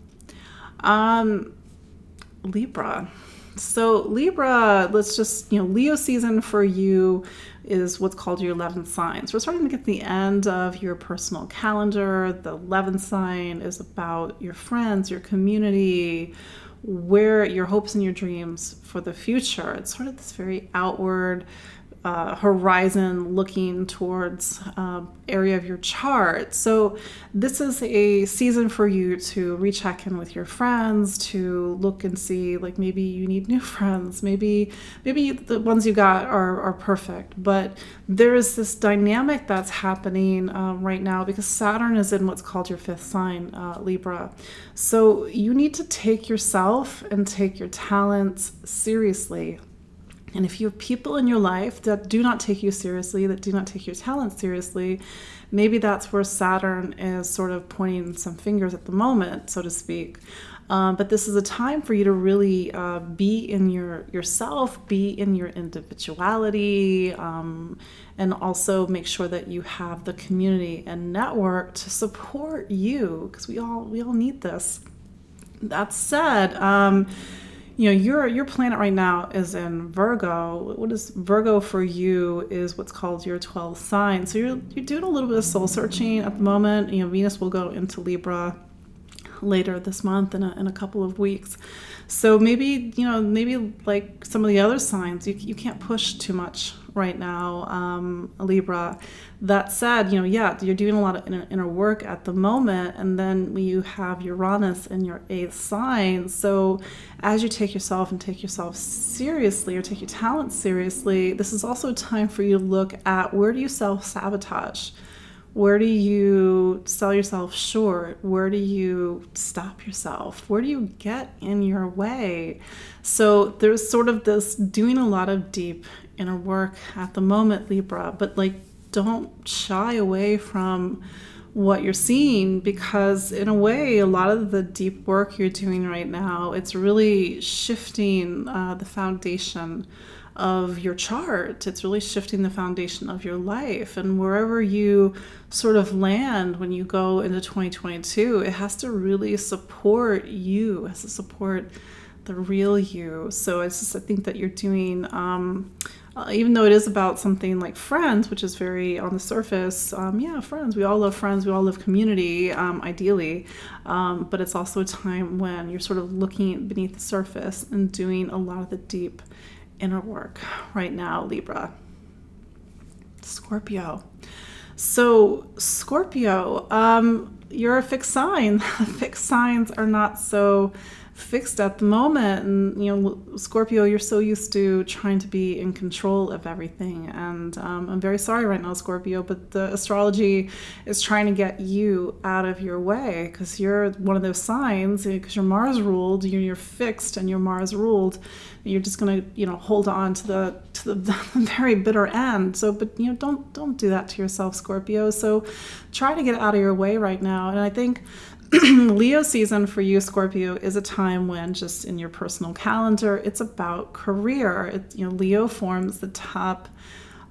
Libra. So Libra, let's just, Leo season for you is what's called your 11th sign. So we're starting to get the end of your personal calendar. The 11th sign is about your friends, your community, where your hopes and your dreams for the future. It's sort of this very outward horizon looking towards area of your chart. So this is a season for you to recheck in with your friends, to look and see, like, maybe you need new friends, maybe the ones you got are perfect, but there is this dynamic that's happening right now because Saturn is in what's called your 5th sign, Libra. So you need to take yourself and take your talents seriously. And if you have people in your life that do not take you seriously, that do not take your talent seriously, maybe that's where Saturn is sort of pointing some fingers at the moment, so to speak. But this is a time for you to really be in yourself, be in your individuality, and also make sure that you have the community and network to support you, because we all need this. That said, your planet right now is in Virgo. What is Virgo for you is what's called your 12th sign. So you're doing a little bit of soul searching at the moment. Venus will go into Libra later this month in a couple of weeks. So maybe like some of the other signs, you can't push too much right now, Libra. That said, you're doing a lot of inner work at the moment, and then you have Uranus in your 8th sign. So as you take yourself seriously, or take your talent seriously, this is also a time for you to look at, where do you self-sabotage? Where do you sell yourself short? Where do you stop yourself? Where do you get in your way? So there's sort of this doing a lot of deep inner work at the moment, Libra, but don't shy away from what you're seeing, because in a way, a lot of the deep work you're doing right now, it's really shifting the foundation of your chart. It's really shifting the foundation of your life, and wherever you sort of land when you go into 2022, it has to really support you. It has to support the real you. So I think that you're doing, even though it is about something like friends, which is very on the surface, friends. We all love friends. We all love community, ideally. But it's also a time when you're sort of looking beneath the surface and doing a lot of the deep inner work right now, Libra. Scorpio. So Scorpio, you're a fixed sign. Fixed signs are not so fixed at the moment, and Scorpio, you're so used to trying to be in control of everything, and I'm very sorry right now, Scorpio, but the astrology is trying to get you out of your way, because you're one of those signs, because you're Mars ruled, you're fixed and you're Mars ruled. You're just going to hold on to the very bitter end. So but don't do that to yourself, Scorpio. So try to get out of your way right now. And I think Leo season for you, Scorpio, is a time when just in your personal calendar, it's about career. Leo forms the top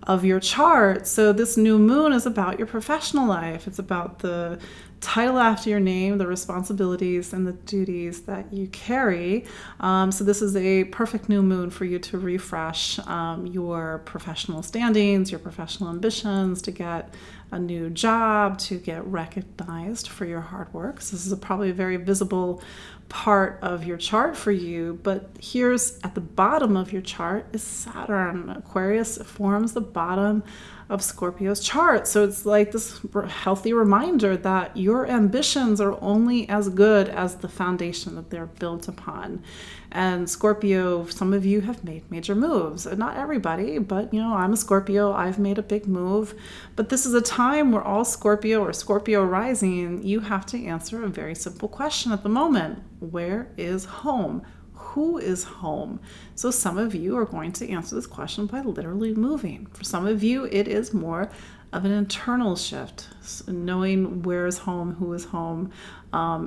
of your chart. So this new moon is about your professional life. It's about the title after your name, the responsibilities and the duties that you carry. So this is a perfect new moon for you to refresh your professional standings, your professional ambitions, to get a new job, to get recognized for your hard work. So this is probably a very visible part of your chart for you. But here's at the bottom of your chart is Saturn. Aquarius forms the bottom of Scorpio's chart. So it's like this healthy reminder that your ambitions are only as good as the foundation that they're built upon. And Scorpio, some of you have made major moves. Not everybody, but I'm a Scorpio. I've made a big move. But this is a time where all Scorpio or Scorpio rising, you have to answer a very simple question at the moment. Where is home? Who is home? So some of you are going to answer this question by literally moving. For some of you, it is more of an internal shift, knowing where is home, who is home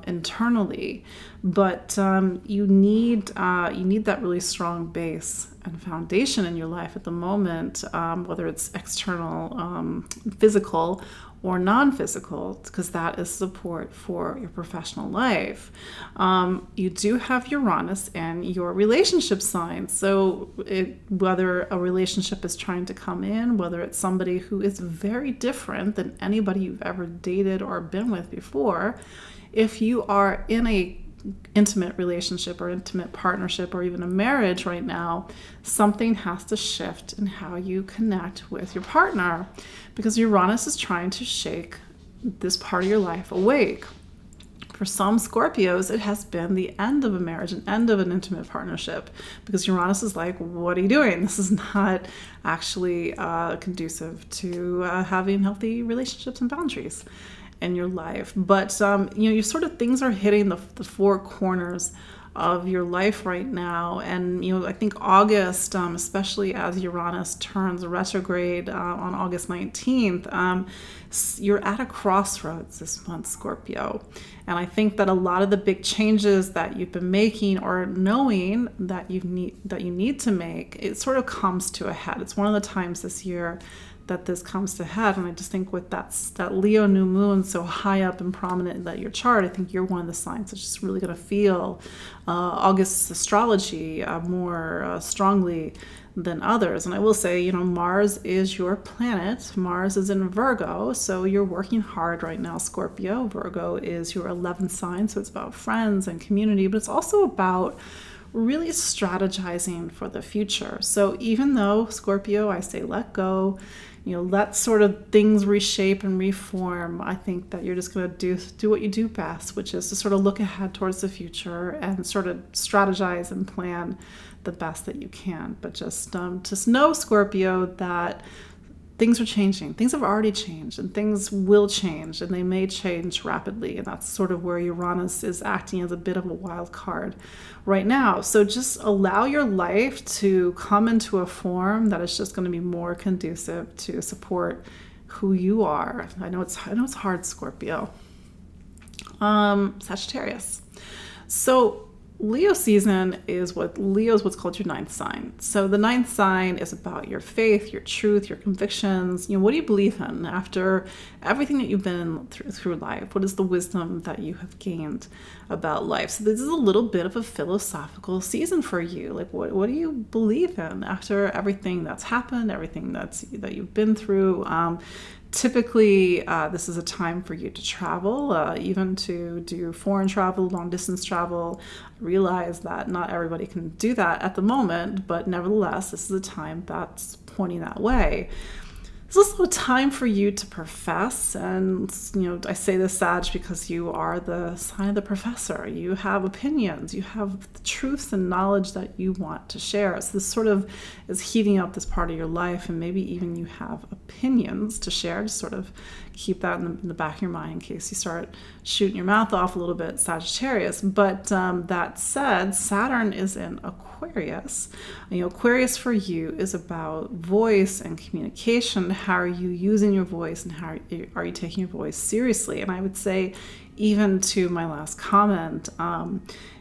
internally. But you need that really strong base and foundation in your life at the moment, whether it's external, physical, or non-physical, because that is support for your professional life. You do have Uranus in your relationship sign. So whether a relationship is trying to come in, whether it's somebody who is very different than anybody you've ever dated or been with before, if you are in a intimate relationship or intimate partnership or even a marriage right now, something has to shift in how you connect with your partner, because Uranus is trying to shake this part of your life awake. For some Scorpios, it has been the end of a marriage, an end of an intimate partnership, because Uranus is like, what are you doing? This is not actually conducive to having healthy relationships and boundaries in your life. But you sort of, things are hitting the four corners of your life right now. And I think August, especially as Uranus turns retrograde on August 19th, you're at a crossroads this month, Scorpio. And I think that a lot of the big changes that you've been making or knowing that you need to make, it sort of comes to a head. It's one of the times this year that this comes to head. And I just think with that Leo new moon so high up and prominent in that your chart, I think you're one of the signs that's just really going to feel August's astrology more strongly than others. And I will say, Mars is your planet. Mars is in Virgo, so you're working hard right now, Scorpio. Virgo is your 11th sign, so it's about friends and community, but it's also about really strategizing for the future. So even though, Scorpio, I say let go, let sort of things reshape and reform, I think that you're just going to do what you do best, which is to sort of look ahead towards the future and sort of strategize and plan the best that you can. But just know, Scorpio, that things are changing. Things have already changed, and things will change, and they may change rapidly. And that's sort of where Uranus is acting as a bit of a wild card right now. So just allow your life to come into a form that is just going to be more conducive to support who you are. I know it's hard, Scorpio. Sagittarius. So Leo season is what's called your ninth sign. So the ninth sign is about your faith, your truth, your convictions. What do you believe in after everything that you've been through life? What is the wisdom that you have gained about life? So this is a little bit of a philosophical season for you. Like what do you believe in after everything that's happened, everything that you've been through? Typically, this is a time for you to travel, even to do foreign travel, long distance travel. I realize that not everybody can do that at the moment, but nevertheless, this is a time that's pointing that way. It's also a time for you to profess, and I say this, Sag, because you are the sign of the professor. You have opinions, you have the truths and knowledge that you want to share. So this sort of is heating up this part of your life, and maybe even you have opinions to share. Just sort of keep that in the back of your mind in case you start shooting your mouth off a little bit, Sagittarius. But that said, Saturn is in Aquarius. Aquarius for you is about voice and communication. How are you using your voice, and how are you taking your voice seriously? And I would say, even to my last comment,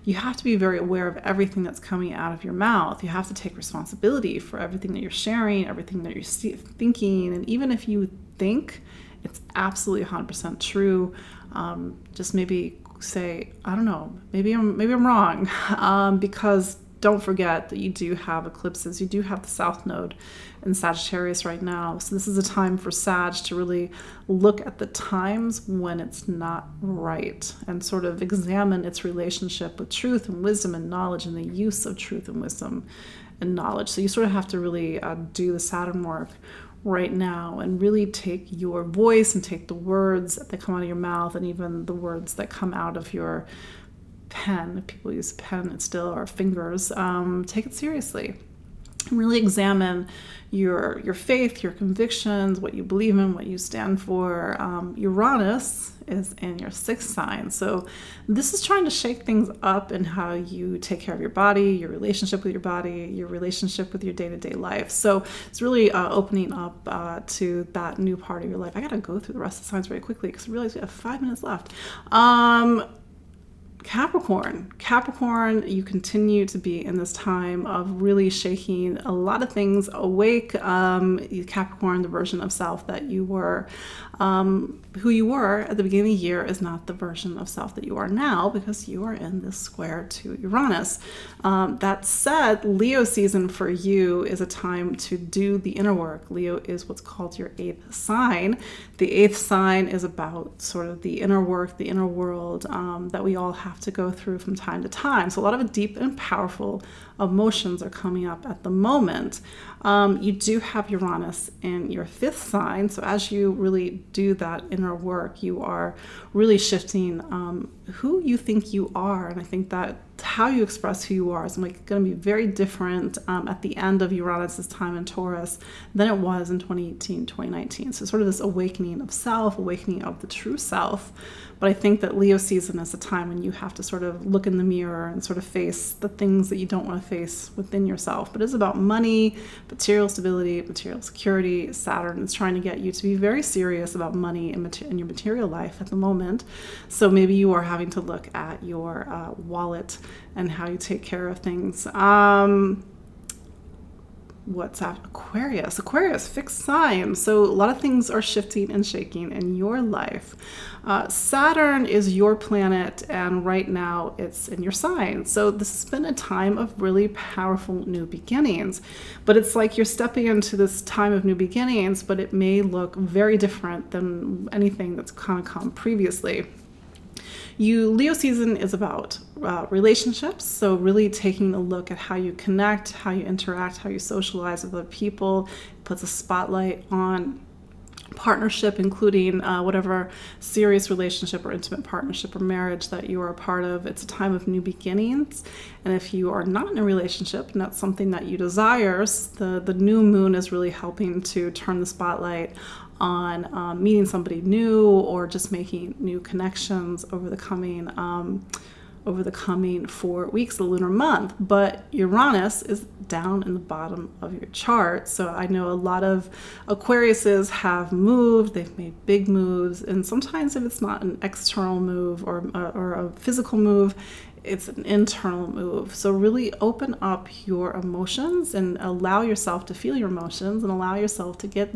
you have to be very aware of everything that's coming out of your mouth. You have to take responsibility for everything that you're sharing, everything that you're thinking. And even if you think it's absolutely 100% true, just maybe say, I don't know, maybe I'm wrong, because don't forget that you do have eclipses. You do have the South Node in Sagittarius right now. So this is a time for Sag to really look at the times when it's not right and sort of examine its relationship with truth and wisdom and knowledge, and the use of truth and wisdom and knowledge. So you sort of have to really do the Saturn work right now and really take your voice and take the words that come out of your mouth, and even the words that come out of your pen. If people use pen still, or fingers, take it seriously. Really examine your faith, your convictions, what you believe in, what you stand for. Uranus is in your sixth sign. So this is trying to shake things up in how you take care of your body, your relationship with your body, your relationship with your day-to-day life. So it's really opening up to that new part of your life. I got to go through the rest of the signs very quickly because I realize we have 5 minutes left. Capricorn, you continue to be in this time of really shaking a lot of things awake. Capricorn, the version of self that you were, who you were at the beginning of the year, is not the version of self that you are now, because you are in this square to Uranus. That said, Leo season for you is a time to do the inner work. Leo is what's called your 8th sign. The 8th sign is about sort of the inner work, the inner world that we all have to go through from time to time. So a lot of deep and powerful emotions are coming up at the moment. You do have Uranus in your 5th sign. So as you really do that inner work, you are really shifting who you think you are. And I think that how you express who you are is going to be very different at the end of Uranus's time in Taurus than it was in 2018, 2019. So sort of this awakening of self, awakening of the true self. But I think that Leo season is a time when you have to sort of look in the mirror and sort of face the things that you don't want to face within yourself. But it's about money, material stability, material security. Saturn is trying to get you to be very serious about money in your material life at the moment. So maybe you are having to look at your wallet and how you take care of things. What's that? Aquarius, fixed sign. So a lot of things are shifting and shaking in your life. Saturn is your planet, and right now it's in your sign. So this has been a time of really powerful new beginnings. But it's like you're stepping into this time of new beginnings, but it may look very different than anything that's kind of come previously. Leo season is about relationships, so really taking a look at how you connect, how you interact, how you socialize with other people. It puts a spotlight on partnership, including whatever serious relationship or intimate partnership or marriage that you are a part of. It's a time of new beginnings, and if you are not in a relationship and that's something that you desire, the new moon is really helping to turn the spotlight on meeting somebody new or just making new connections over the coming over the coming 4 weeks, the lunar month. But Uranus is down in the bottom of your chart. So I know a lot of Aquariuses have moved, they've made big moves, and sometimes if it's not an external move or a physical move, it's an internal move. So really open up your emotions and allow yourself to feel your emotions and allow yourself to get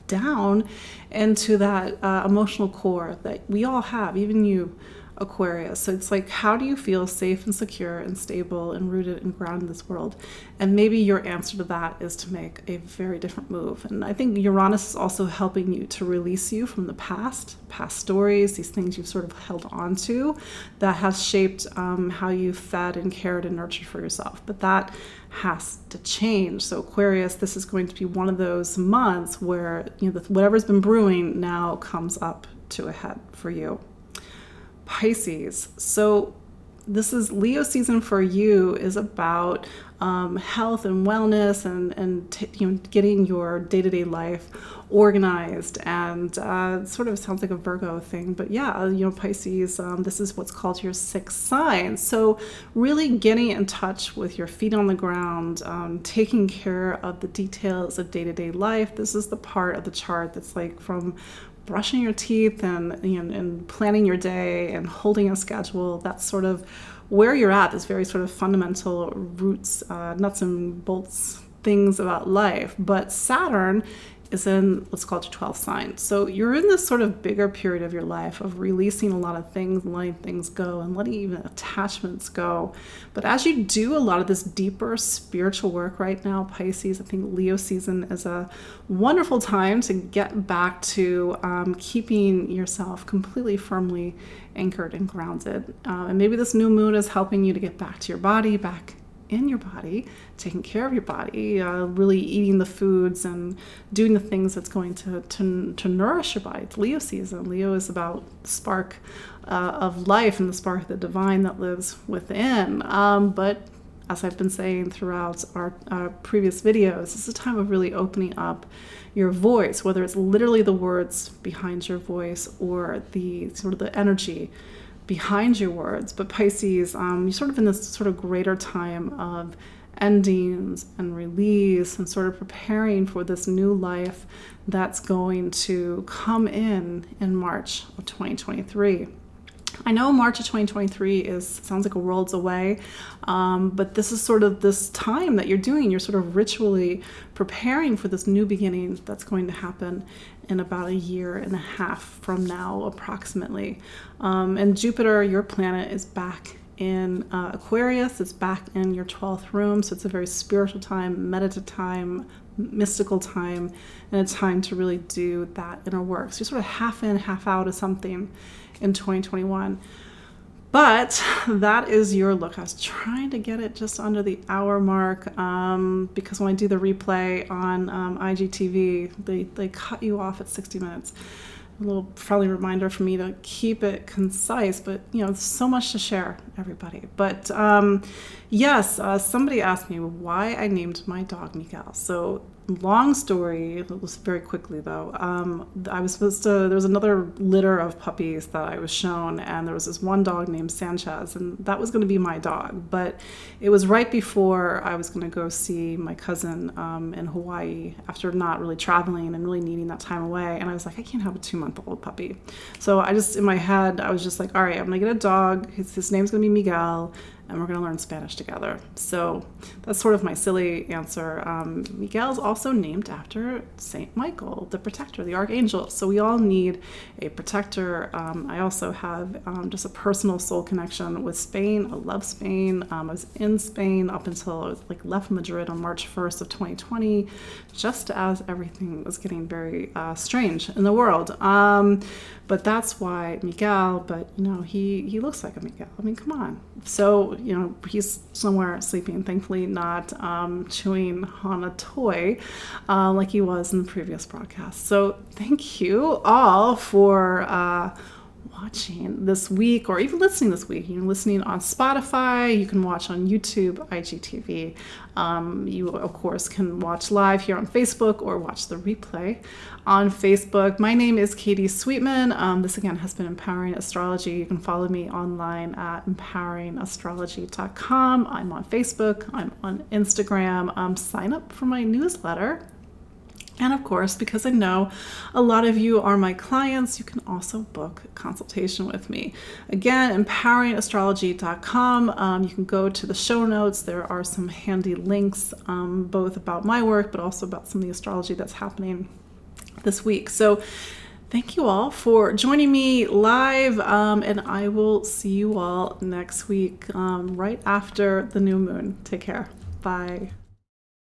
down into that emotional core that we all have, even you, Aquarius. So it's like, how do you feel safe and secure and stable and rooted and grounded in this world? And maybe your answer to that is to make a very different move. And I think Uranus is also helping you to release you from the past stories, these things you've sort of held on to that has shaped how you fed and cared and nurtured for yourself. But that has to change. So Aquarius, this is going to be one of those months where, you know, whatever's been brewing now comes up to a head for you. Pisces. So this is Leo season for you, is about health and wellness and getting your day-to-day life organized, and sort of sounds like a Virgo thing, but yeah, Pisces, this is what's called your sixth sign. So really getting in touch with your feet on the ground, taking care of the details of day-to-day life. This is the part of the chart that's like from brushing your teeth and planning your day and holding a schedule. That's sort of where you're at, this very sort of fundamental roots, nuts and bolts things about life. But Saturn is in what's called your 12th sign. So you're in this sort of bigger period of your life of releasing a lot of things and letting things go and letting even attachments go. But as you do a lot of this deeper spiritual work right now, Pisces, I think Leo season is a wonderful time to get back to keeping yourself completely firmly anchored and grounded. And maybe this new moon is helping you to get back to your body, back in your body, taking care of your body, really eating the foods and doing the things that's going to nourish your body. It's Leo season. Leo is about the spark of life and the spark of the divine that lives within. But as I've been saying throughout our previous videos, this is a time of really opening up your voice, whether it's literally the words behind your voice or the sort of the energy behind your words. But Pisces, you're sort of in this sort of greater time of endings and release and sort of preparing for this new life that's going to come in March of 2023. I know March of 2023 sounds like a world's away, but this is sort of this time that you're sort of ritually preparing for this new beginning that's going to happen in about a year and a half from now, approximately. And Jupiter, your planet, is back in Aquarius. It's back in your 12th room, so it's a very spiritual time, meditative time, mystical time, and a time to really do that inner work. So you're sort of half in, half out of something in 2021. But that is your look. I was trying to get it just under the hour mark because when I do the replay on IGTV, they cut you off at 60 minutes. A little friendly reminder for me to keep it concise, but there's so much to share, everybody. But yes, somebody asked me why I named my dog Miguel. So long story, it was very quickly though. I was there was another litter of puppies that I was shown, and there was this one dog named Sanchez, and that was going to be my dog. But it was right before I was going to go see my cousin in Hawaii after not really traveling and really needing that time away. And I was like, I can't have a 2-month-old puppy. So I just, in my head, I was just like, all right, I'm going to get a dog. His name's going to be Miguel, and we're going to learn Spanish together. So that's sort of my silly answer. Miguel's also named after Saint Michael, the protector, the archangel. So we all need a protector. I also have just a personal soul connection with Spain. I love Spain. I was in Spain up until I was left Madrid on March 1st of 2020, just as everything was getting very strange in the world. But that's why Miguel, but he looks like a Miguel. I mean, come on. So, he's somewhere sleeping, thankfully not chewing on a toy like he was in the previous broadcast. So thank you all for watching this week or even listening this week. You're listening on Spotify, you can watch on YouTube, IGTV. You, of course, can watch live here on Facebook or watch the replay on Facebook. My name is Katie Sweetman. This, again, has been Empowering Astrology. You can follow me online at empoweringastrology.com. I'm on Facebook. I'm on Instagram. Sign up for my newsletter. And of course, because I know a lot of you are my clients, you can also book a consultation with me. Again, empoweringastrology.com. You can go to the show notes. There are some handy links, both about my work, but also about some of the astrology that's happening this week. So thank you all for joining me live, and I will see you all next week, right after the new moon. Take care. Bye.